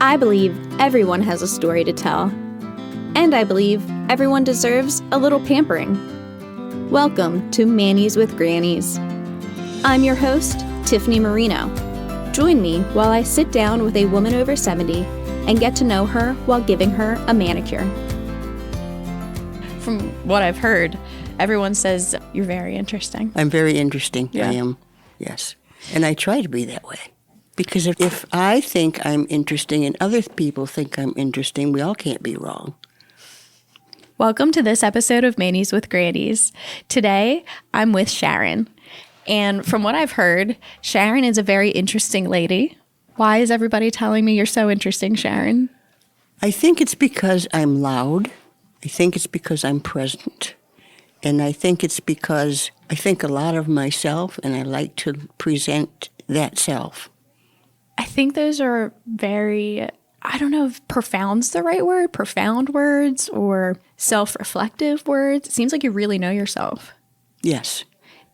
I believe everyone has a story to tell. And I believe everyone deserves a little pampering. Welcome to Mannies with Grannies. I'm your host, Tiffany Marino. Join me while I sit down with a woman over 70 and get to know her while giving her a manicure. From what I've heard, everyone says you're very interesting. I'm very interesting. Yeah. I am, yes. And I try to be that way. Because if I think I'm interesting and other people think I'm interesting, we all can't be wrong. Welcome to this episode of Mannies with Grannies. Today, I'm with Sharon. And from what I've heard, Sharon is a very interesting lady. Why is everybody telling me you're so interesting, Sharon? I think it's because I'm loud. I think it's because I'm present. And I think it's because I think a lot of myself and I like to present that self. I think those are very, I don't know if profound's the right word, profound words or self-reflective words. It seems like you really know yourself. Yes.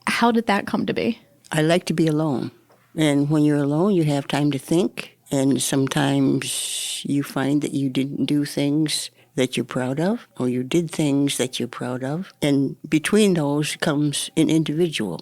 How did that come to be? I like to be alone. And when you're alone, you have time to think. And sometimes you find that you didn't do things that you're proud of, or you did things that you're proud of. And between those comes an individual.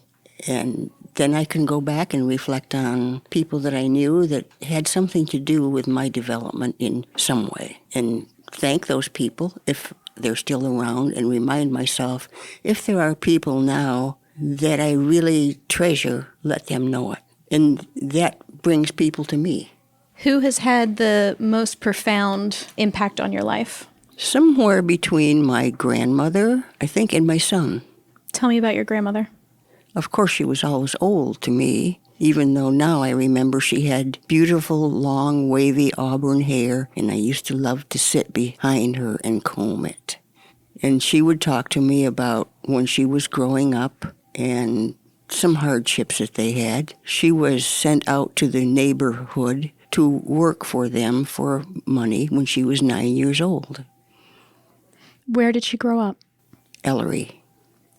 And then I can go back and reflect on people that I knew that had something to do with my development in some way. And thank those people if they're still around, and remind myself, if there are people now that I really treasure, let them know it. And that brings people to me. Who has had the most profound impact on your life? Somewhere between my grandmother, I think, and my son. Tell me about your grandmother. Of course, she was always old to me, even though now I remember she had beautiful, long, wavy auburn hair, and I used to love to sit behind her and comb it. And she would talk to me about when she was growing up and some hardships that they had. She was sent out to the neighborhood to work for them for money when she was 9 years old. Where did she grow up? Ellery.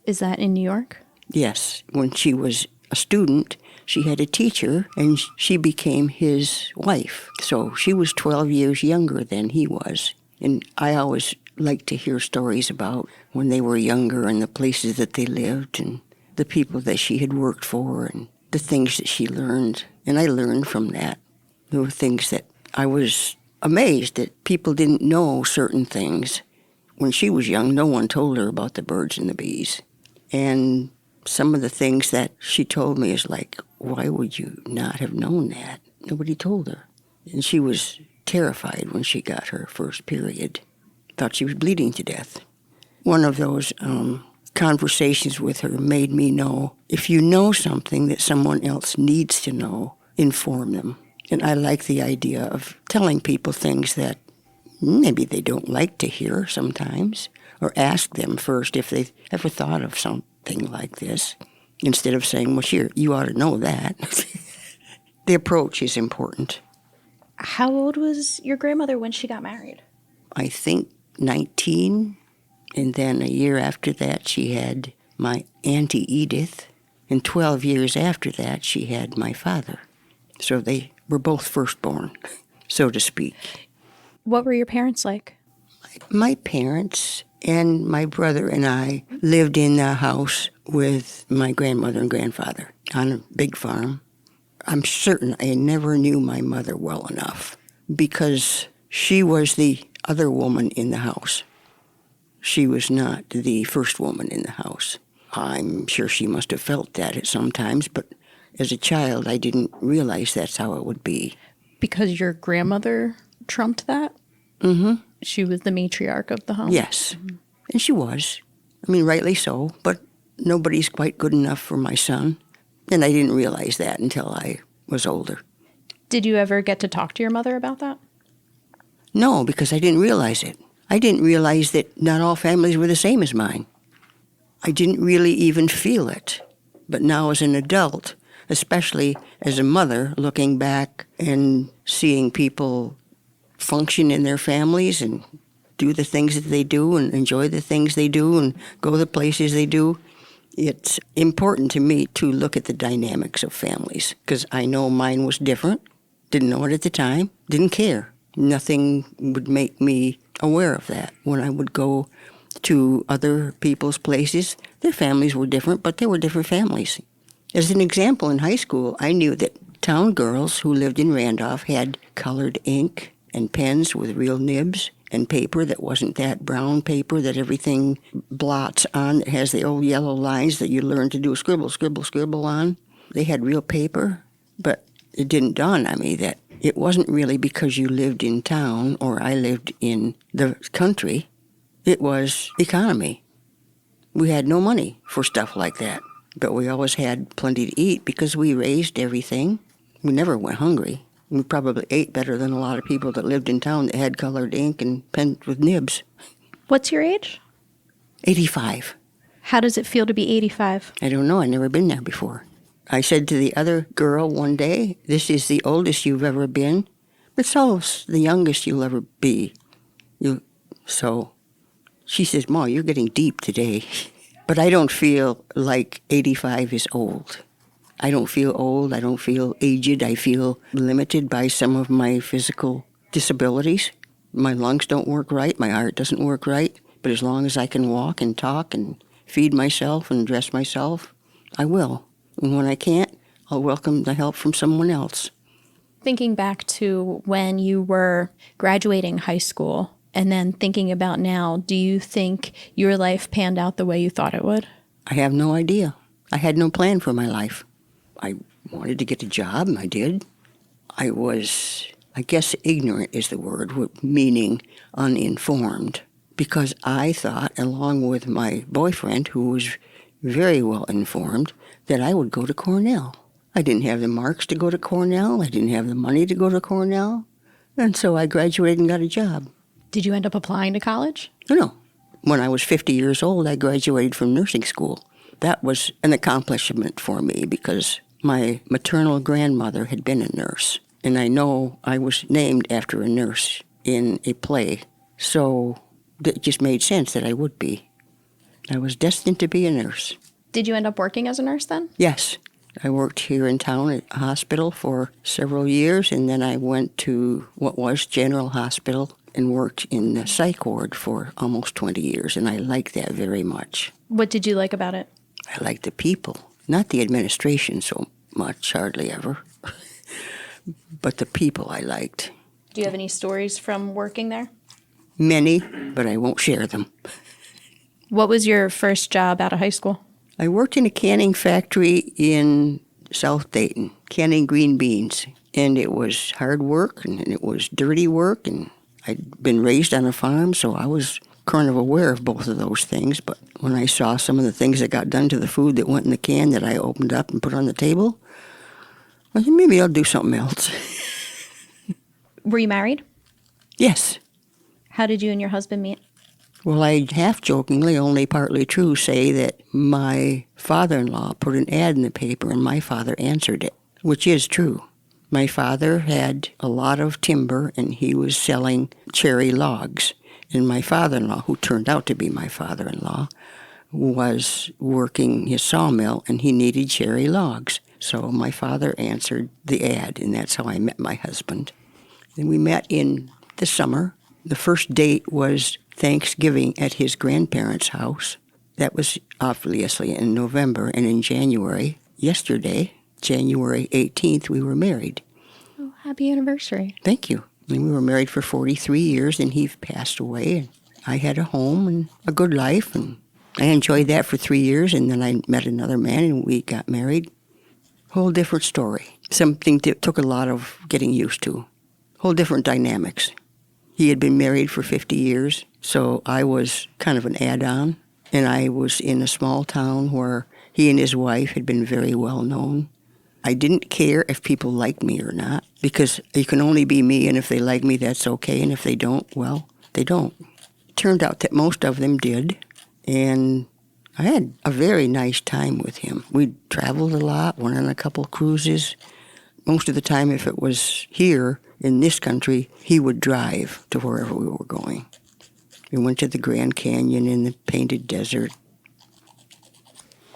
Is that in New York? Yes, when she was a student, she had a teacher, and she became his wife. So she was 12 years younger than he was. And I always like to hear stories about when they were younger and the places that they lived and the people that she had worked for and the things that she learned. And I learned from that. There were things that I was amazed that people didn't know certain things. When she was young, no one told her about the birds and the bees. And some of the things that she told me is like, why would you not have known that? Nobody told her. And she was terrified when she got her first period. Thought she was bleeding to death. One of those conversations with her made me know, if you know something that someone else needs to know, inform them. And I like the idea of telling people things that maybe they don't like to hear sometimes, or ask them first if they've ever thought of something like this, instead of saying, well, sure, you ought to know that. The approach is important. How old was your grandmother when she got married? I think 19, and then a year after that she had my Auntie Edith, and 12 years after that she had my father. So they were both firstborn, so to speak. What were your parents like? My parents and my brother and I lived in the house with my grandmother and grandfather on a big farm. I'm certain I never knew my mother well enough because she was the other woman in the house. She was not the first woman in the house. I'm sure she must have felt that at some times, but as a child I didn't realize that's how it would be. Because your grandmother trumped that? Mm-hmm. She was the matriarch of the home? Yes, and she was. I mean, rightly so, but nobody's quite good enough for my son. And I didn't realize that until I was older. Did you ever get to talk to your mother about that? No, because I didn't realize it. I didn't realize that not all families were the same as mine. I didn't really even feel it. But now as an adult, especially as a mother, looking back and seeing people function in their families and do the things that they do and enjoy the things they do and go the places they do, it's important to me to look at the dynamics of families because I know mine was different, didn't know it at the time, didn't care. Nothing would make me aware of that. When I would go to other people's places, their families were different, but they were different families. As an example, in high school, I knew that town girls who lived in Randolph had colored ink and pens with real nibs and paper that wasn't that brown paper that everything blots on, that has the old yellow lines that you learn to do scribble, scribble, scribble on. They had real paper, but it didn't dawn on me that it wasn't really because you lived in town or I lived in the country. It was economy. We had no money for stuff like that, but we always had plenty to eat because we raised everything. We never went hungry. We probably ate better than a lot of people that lived in town that had colored ink and pens with nibs. What's your age? 85. How does it feel to be 85? I don't know. I've never been there before. I said to the other girl one day, "This is the oldest you've ever been, but so's the youngest you'll ever be." So she says, "Ma, you're getting deep today." But I don't feel like 85 is old. I don't feel old. I don't feel aged. I feel limited by some of my physical disabilities. My lungs don't work right. My heart doesn't work right. But as long as I can walk and talk and feed myself and dress myself, I will. And when I can't, I'll welcome the help from someone else. Thinking back to when you were graduating high school and then thinking about now, do you think your life panned out the way you thought it would? I have no idea. I had no plan for my life. I wanted to get a job, and I did. I was, I guess ignorant is the word, meaning uninformed, because I thought, along with my boyfriend, who was very well informed, that I would go to Cornell. I didn't have the marks to go to Cornell. I didn't have the money to go to Cornell. And so I graduated and got a job. Did you end up applying to college? No. When I was 50 years old, I graduated from nursing school. That was an accomplishment for me because my maternal grandmother had been a nurse. And I know I was named after a nurse in a play. So it just made sense that I would be. I was destined to be a nurse. Did you end up working as a nurse then? Yes. I worked here in town at a hospital for several years, and then I went to what was General Hospital and worked in the psych ward for almost 20 years, and I liked that very much. What did you like about it? I liked the people, not the administration so much, hardly ever, but the people I liked. Do you have any stories from working there? Many, but I won't share them. What was your first job out of high school? I worked in a canning factory in South Dayton, canning green beans. And it was hard work, and it was dirty work, and I'd been raised on a farm, so I was kind of aware of both of those things. But when I saw some of the things that got done to the food that went in the can that I opened up and put on the table, I said, maybe I'll do something else. Were you married? Yes. How did you and your husband meet? Well, I half-jokingly, only partly true, say that my father-in-law put an ad in the paper and my father answered it, which is true. My father had a lot of timber and he was selling cherry logs. And my father-in-law, who turned out to be my father-in-law, was working his sawmill and he needed cherry logs. So my father answered the ad, and that's how I met my husband. And we met in the summer. The first date was Thanksgiving at his grandparents' house. That was obviously in November, and in January, yesterday, January 18th, we were married. Oh, happy anniversary. Thank you. And we were married for 43 years, and he passed away. And I had a home and a good life, and I enjoyed that for 3 years, and then I met another man, and we got married. Whole different story. Something that took a lot of getting used to. Whole different dynamics. He had been married for 50 years, so I was kind of an add-on, and I was in a small town where he and his wife had been very well known. I didn't care if people liked me or not, because you can only be me, and if they like me, that's okay, and if they don't, well, they don't. It turned out that most of them did, and I had a very nice time with him. We traveled a lot, went on a couple cruises. Most of the time, if it was here in this country, he would drive to wherever we were going. We went to the Grand Canyon in the Painted Desert.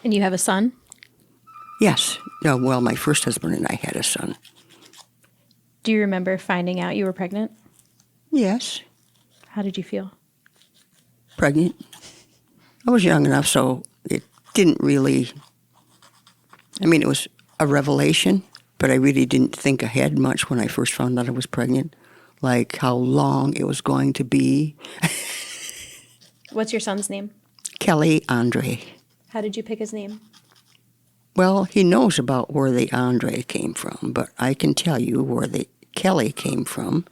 And you have a son? Yes. Well, my first husband and I had a son. Do you remember finding out you were pregnant? Yes. How did you feel? Pregnant. I was young enough, so it didn't really, it was a revelation, but I really didn't think ahead much when I first found out I was pregnant, like how long it was going to be. What's your son's name? Kelly Andre. How did you pick his name? Well, he knows about where the Andre came from, but I can tell you where the Kelly came from.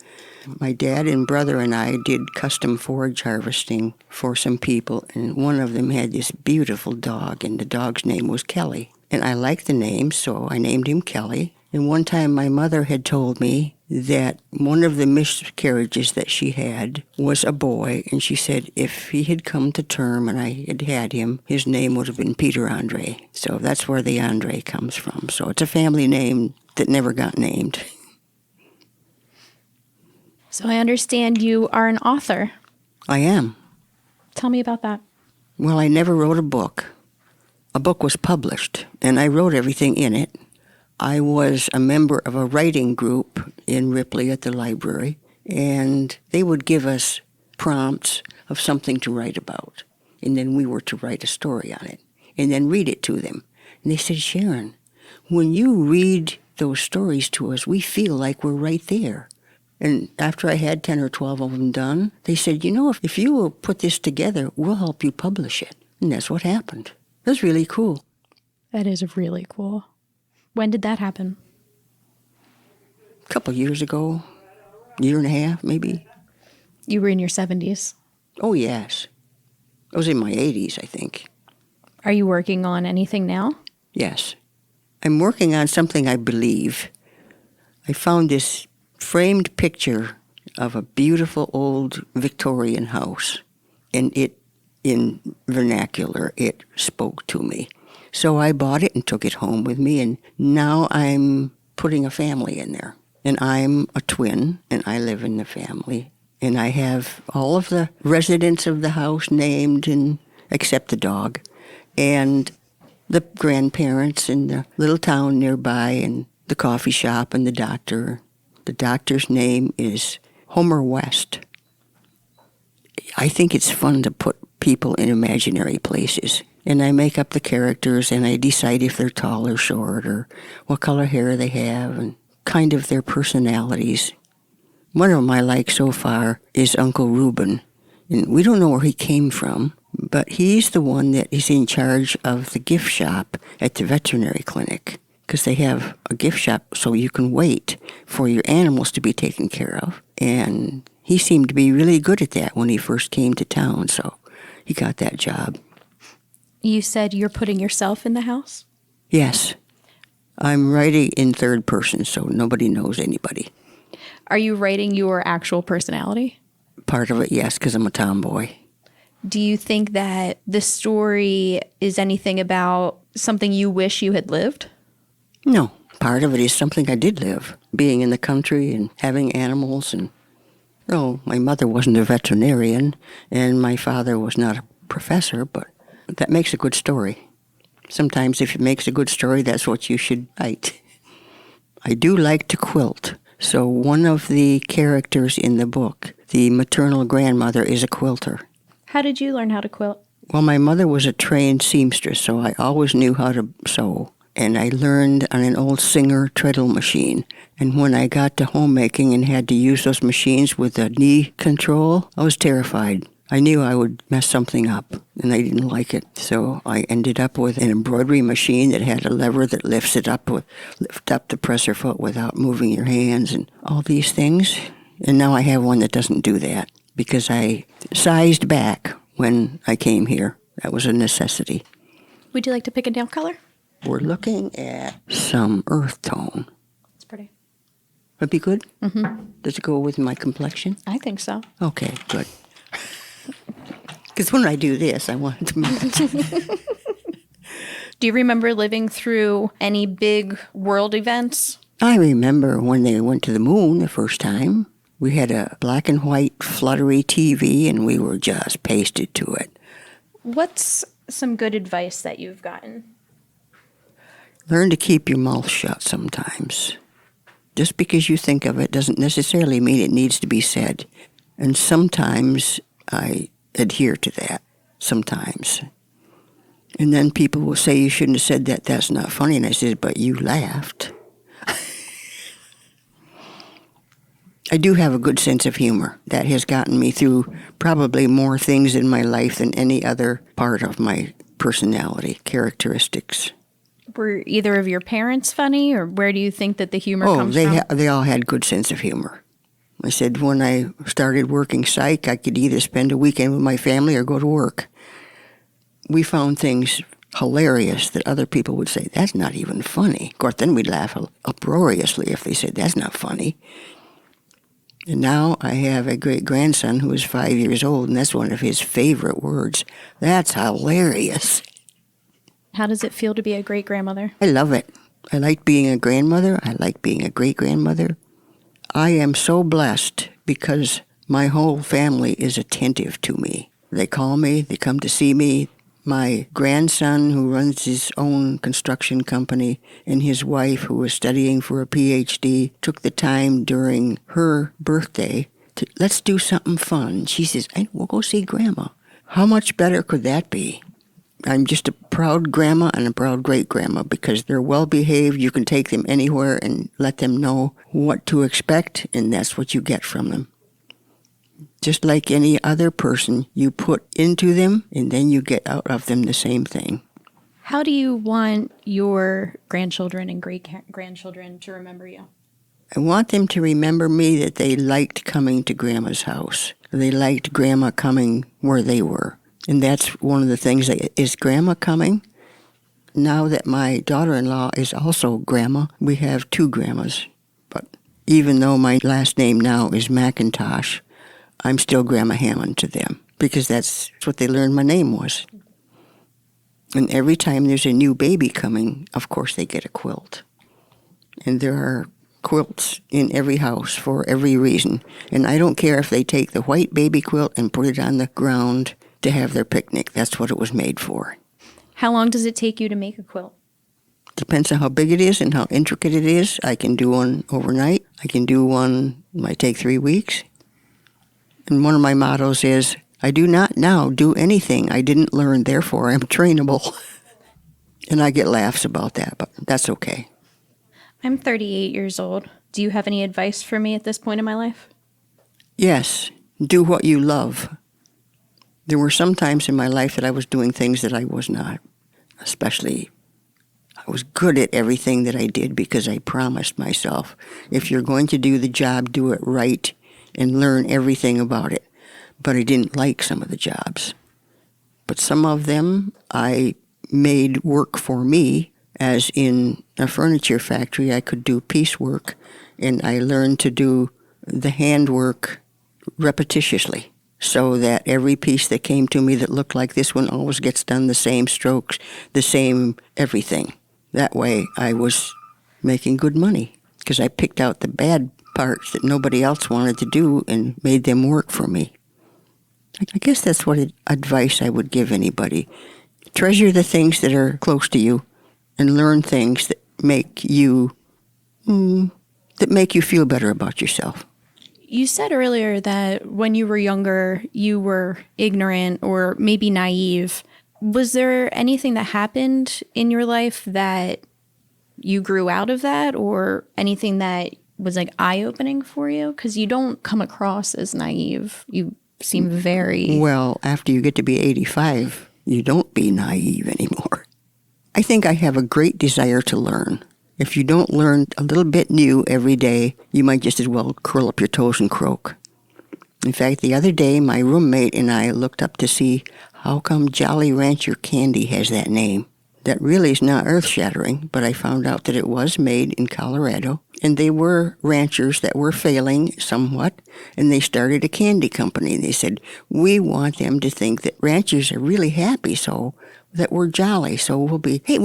My dad and brother and I did custom forage harvesting for some people, and one of them had this beautiful dog, and the dog's name was Kelly. And I liked the name, so I named him Kelly. And one time my mother had told me that one of the miscarriages that she had was a boy, and she said if he had come to term and I had had him, his name would have been Peter Andre. So that's where the Andre comes from. So it's a family name that never got named. So I understand you are an author. I am. Tell me about that. Well, I never wrote a book. A book was published, and I wrote everything in it. I was a member of a writing group in Ripley at the library, and they would give us prompts of something to write about, and then we were to write a story on it, and then read it to them. And they said, Sharon, when you read those stories to us, we feel like we're right there. And after I had 10 or 12 of them done, they said, if you will put this together, we'll help you publish it. And that's what happened. It was really cool. That is really cool. When did that happen? A couple years ago, year and a half, maybe. You were in your 70s. Oh, yes. I was in my 80s, I think. Are you working on anything now? Yes. I'm working on something I believe. I found this framed picture of a beautiful old Victorian house, and in vernacular, it spoke to me. So I bought it and took it home with me, and now I'm putting a family in there. And I'm a twin, and I live in the family. And I have all of the residents of the house named, and except the dog, and the grandparents in the little town nearby, and the coffee shop, and the doctor. The doctor's name is Homer West. I think it's fun to put people in imaginary places. And I make up the characters, and I decide if they're tall or short, or what color hair they have, and kind of their personalities. One of them I like so far is Uncle Reuben. And we don't know where he came from, but he's the one that is in charge of the gift shop at the veterinary clinic, because they have a gift shop so you can wait for your animals to be taken care of. And he seemed to be really good at that when he first came to town, so he got that job. You said you're putting yourself in the house? Yes. I'm writing in third person, so nobody knows anybody. Are you writing your actual personality? Part of it, yes, because I'm a tomboy. Do you think that the story is anything about something you wish you had lived? No. Part of it is something I did live, being in the country and having animals. And my mother wasn't a veterinarian, and my father was not a professor, but that makes a good story. Sometimes if it makes a good story, that's what you should write. I do like to quilt. So one of the characters in the book, the maternal grandmother, is a quilter. How did you learn how to quilt? Well, my mother was a trained seamstress, so I always knew how to sew. And I learned on an old Singer treadle machine. And when I got to homemaking and had to use those machines with a knee control, I was terrified. I knew I would mess something up, and I didn't like it. So I ended up with an embroidery machine that had a lever that lift up the presser foot without moving your hands and all these things. And now I have one that doesn't do that because I sized back when I came here. That was a necessity. Would you like to pick a nail color? We're looking at some earth tone. It's pretty. Would it be good? Mm-hmm. Does it go with my complexion? I think so. Okay, good. Because when I do this, I want it to match. Do you remember living through any big world events? I remember when they went to the moon the first time. We had a black and white fluttery TV, and we were just pasted to it. What's some good advice that you've gotten? Learn to keep your mouth shut sometimes. Just because you think of it doesn't necessarily mean it needs to be said. And sometimes I adhere to that, sometimes. And then people will say, you shouldn't have said that, that's not funny. And I said, but you laughed. I do have a good sense of humor. That has gotten me through probably more things in my life than any other part of my personality, characteristics. Were either of your parents funny, or where do you think that the humor comes from? They all had good sense of humor. I said when I started working psych, I could either spend a weekend with my family or go to work. We found things hilarious that other people would say, that's not even funny. Of course, then we'd laugh uproariously if they said, that's not funny. And now I have a great-grandson who is 5 years old, and that's one of his favorite words. That's hilarious. How does it feel to be a great-grandmother? I love it. I like being a grandmother. I like being a great-grandmother. I am so blessed because my whole family is attentive to me. They call me, they come to see me. My grandson, who runs his own construction company, and his wife, who was studying for a PhD, took the time during her birthday to, let's do something fun. She says, we'll go see Grandma. How much better could that be? I'm just a proud grandma and a proud great-grandma because they're well-behaved. You can take them anywhere and let them know what to expect, and that's what you get from them. Just like any other person, you put into them, and then you get out of them the same thing. How do you want your grandchildren and great-grandchildren to remember you? I want them to remember me that they liked coming to Grandma's house. They liked Grandma coming where they were. And that's one of the things, is Grandma coming? Now that my daughter-in-law is also Grandma, we have two Grandmas. But even though my last name now is Macintosh, I'm still Grandma Hammond to them because that's what they learned my name was. And every time there's a new baby coming, of course they get a quilt. And there are quilts in every house for every reason. And I don't care if they take the white baby quilt and put it on the ground to have their picnic. That's what it was made for. How long does it take you to make a quilt? Depends on how big it is and how intricate it is. I can do one overnight. I can do one, it might take 3 weeks. And one of my mottos is, I do not now do anything I didn't learn, therefore I'm trainable. And I get laughs about that, but that's okay. I'm 38 years old. Do you have any advice for me at this point in my life? Yes, do what you love. There were some times in my life that I was doing things that I was not. Especially, I was good at everything that I did because I promised myself, if you're going to do the job, do it right and learn everything about it. But I didn't like some of the jobs. But some of them I made work for me, as in a furniture factory, I could do piecework, and I learned to do the handwork repetitiously, so that every piece that came to me that looked like this one always gets done the same strokes, the same everything. That way I was making good money because I picked out the bad parts that nobody else wanted to do and made them work for me. I guess that's what advice I would give anybody. Treasure the things that are close to you and learn things that make you feel better about yourself. You said earlier that when you were younger, you were ignorant or maybe naive. Was there anything that happened in your life that you grew out of that, or anything that was like eye-opening for you? Because you don't come across as naive. You seem very... Well, after you get to be 85, you don't be naive anymore. I think I have a great desire to learn. If you don't learn a little bit new every day, you might just as well curl up your toes and croak. In fact, the other day, my roommate and I looked up to see how come Jolly Rancher candy has that name. That really is not earth-shattering, but I found out that it was made in Colorado, and they were ranchers that were failing somewhat, and they started a candy company. They said, we want them to think that ranchers are really happy, so that we're jolly, so we'll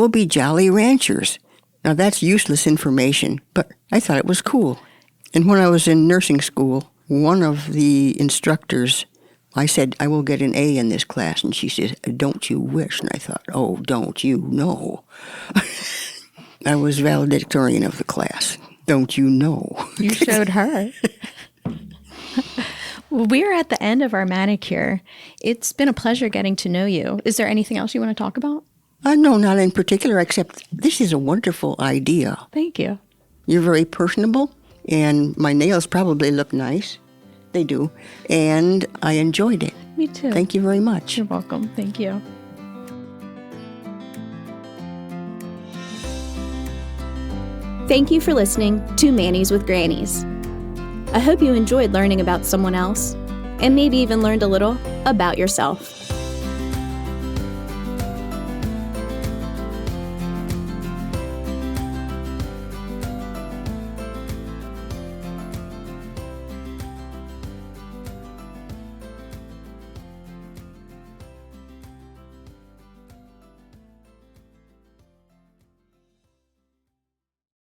be Jolly Ranchers. Now, that's useless information, but I thought it was cool. And when I was in nursing school, one of the instructors, I said, I will get an A in this class. And she said, don't you wish? And I thought, oh, don't you know? I was valedictorian of the class. Don't you know? You showed her. Well, we're at the end of our manicure. It's been a pleasure getting to know you. Is there anything else you want to talk about? No, not in particular, except this is a wonderful idea. Thank you. You're very personable, and my nails probably look nice. They do. And I enjoyed it. Me too. Thank you very much. You're welcome. Thank you. Thank you for listening to Manny's with Grannies. I hope you enjoyed learning about someone else, and maybe even learned a little about yourself.